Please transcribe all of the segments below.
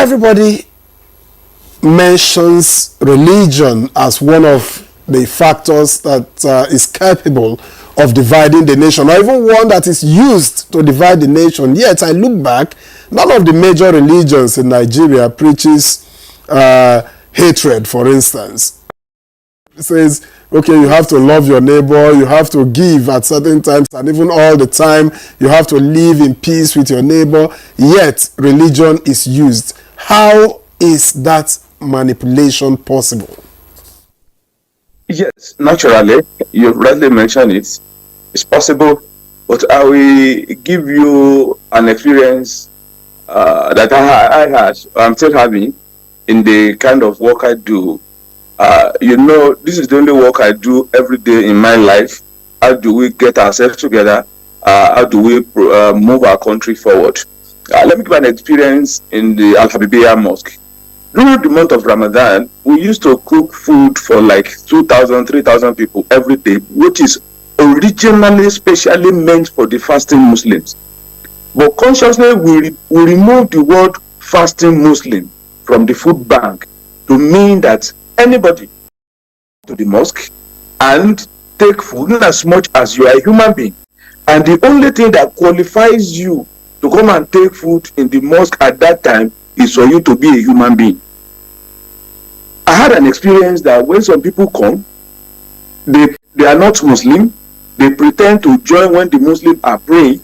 everybody mentions religion as one of the factors that is capable of dividing the nation, or even one that is used to divide the nation. Yet I look back, none of the major religions in Nigeria preaches hatred, for instance. It says, okay, you have to love your neighbor, you have to give at certain times, and even all the time, you have to live in peace with your neighbor. Yet religion is used. How is that manipulation possible? Yes, naturally, you rightly mentioned it. It's possible, but I will give you an experience that I had, I'm still having, in the kind of work I do. This is the only work I do every day in my life. How do we get ourselves together? How do we move our country forward? Let me give an experience in the Al-Habibiyah Mosque. During the month of Ramadan, we used to cook food for like 2,000, 3,000 people every day, which is originally specially meant for the fasting Muslims. But consciously, we removed the word fasting Muslim from the food bank to mean that anybody to the mosque and take food, not as much as you are a human being. And the only thing that qualifies you to come and take food in the mosque at that time is for you to be a human being. I had an experience that when some people come, they are not Muslim, they pretend to join when the Muslims are praying.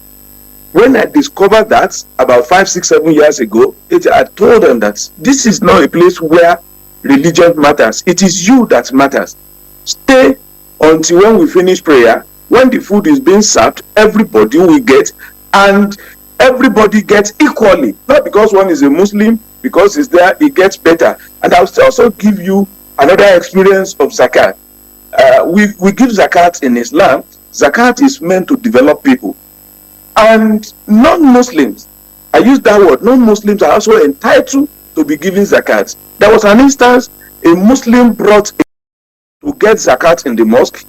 When I discovered that about 5, 6, 7 years ago, I told them that this is not a place where religion matters. It is you that matters. Stay until when we finish prayer. When the food is being served, everybody will get, and everybody gets equally. Not because one is a Muslim, because it's there, it gets better. And I'll also give you another experience of zakat. We give zakat in Islam. Zakat is meant to develop people. And non-Muslims, I use that word, non-Muslims are also entitled to be given zakat. There was an instance, a Muslim brought to get zakat in the mosque,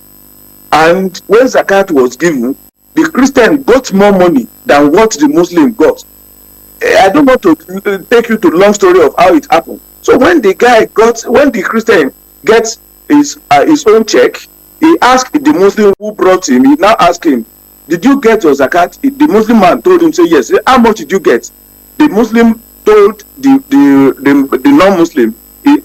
and when zakat was given, the Christian got more money than what the Muslim got. I don't want to take you to the long story of how it happened. So when the Christian gets his own check, he asked the Muslim who brought him, he now asked him, did you get your zakat? The Muslim man told him, say yes. How much did you get? The Muslim told the non-Muslim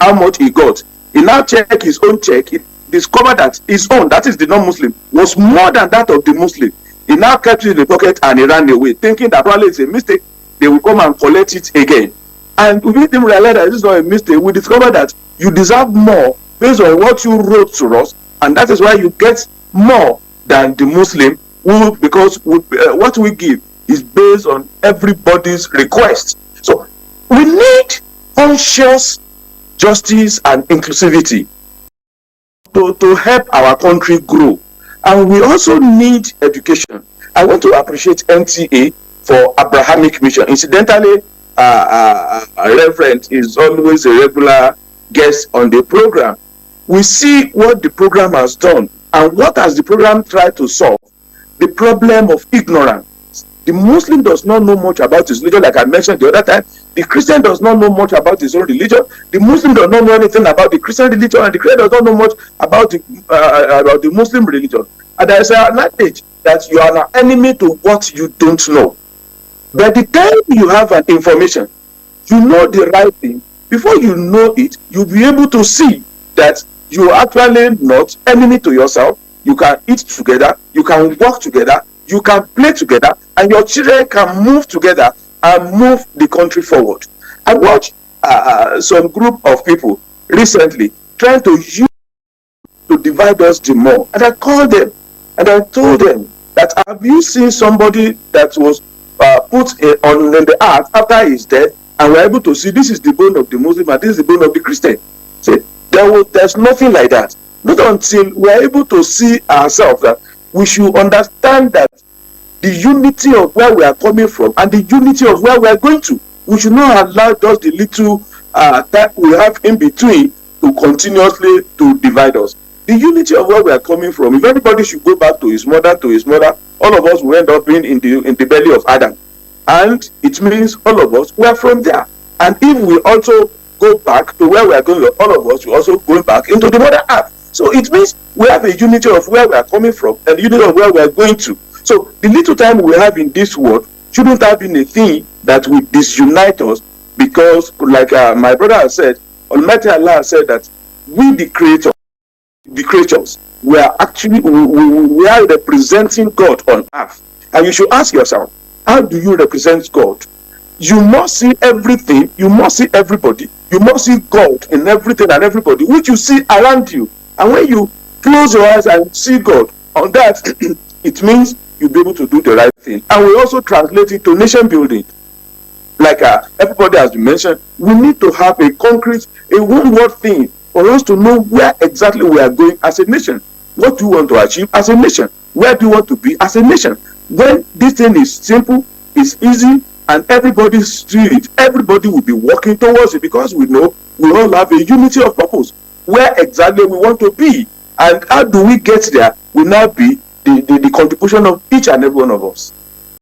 how much he got. He now checked his own check. He discovered that his own, that is the non-Muslim, was more than that of the Muslim. He now kept it in the pocket and he ran away, thinking that probably it's a mistake. They will come and collect it again. And we made him realize that this is not a mistake. We discovered that you deserve more based on what you wrote to us, and that is why you get more than the Muslim, because what we give is based on everybody's request. So we need conscious justice and inclusivity to help our country grow. And we also need education. I want to appreciate NTA for Abrahamic Mission. Incidentally, a reverend is always a regular guest on the program. We see what the program has done, and what has the program tried to solve? The problem of ignorance. The Muslim does not know much about his religion, like I mentioned the other time. The Christian does not know much about his own religion. The Muslim does not know anything about the Christian religion, and the Christian does not know much about the Muslim religion. And there is an adage that you are an enemy to what you don't know. By the time you have an information, you know the right thing. Before you know it, you'll be able to see that you are actually not enemy to yourself. You can eat together, you can work together, you can play together, and your children can move together and move the country forward. I watched some group of people recently trying to use to divide us the more. And I called them and I told them that, have you seen somebody that was put on the earth after his death, and we're able to see this is the bone of the Muslim and this is the bone of the Christian? See, there's nothing like that. Not until we're able to see ourselves that we should understand that the unity of where we are coming from and the unity of where we are going to. We should not allow just the little that we have in between to continuously to divide us. The unity of where we are coming from. If everybody should go back to his mother, all of us will end up being in the belly of Adam. And it means all of us, we are from there. And if we also go back to where we are going, all of us will also go back into the mother earth. So it means we have a unity of where we are coming from and unity of where we are going to. So the little time we have in this world shouldn't have been a thing that will disunite us, because like my brother has said, Almighty Allah said that we the creatures, we are actually we are representing God on earth. And you should ask yourself, how do you represent God? You must see everything, you must see everybody, you must see God in everything and everybody which you see around you. And when you close your eyes and see God on that, it means you'll be able to do the right thing. And we also translate it to nation building. Like everybody has mentioned, we need to have a concrete, a one-word thing for us to know where exactly we are going as a nation. What do you want to achieve as a nation? Where do you want to be as a nation? When this thing is simple, it's easy, and everybody see it, everybody will be working towards it, because we know we all have a unity of purpose. Where exactly we want to be, and how do we get there will now be the contribution of each and every one of us.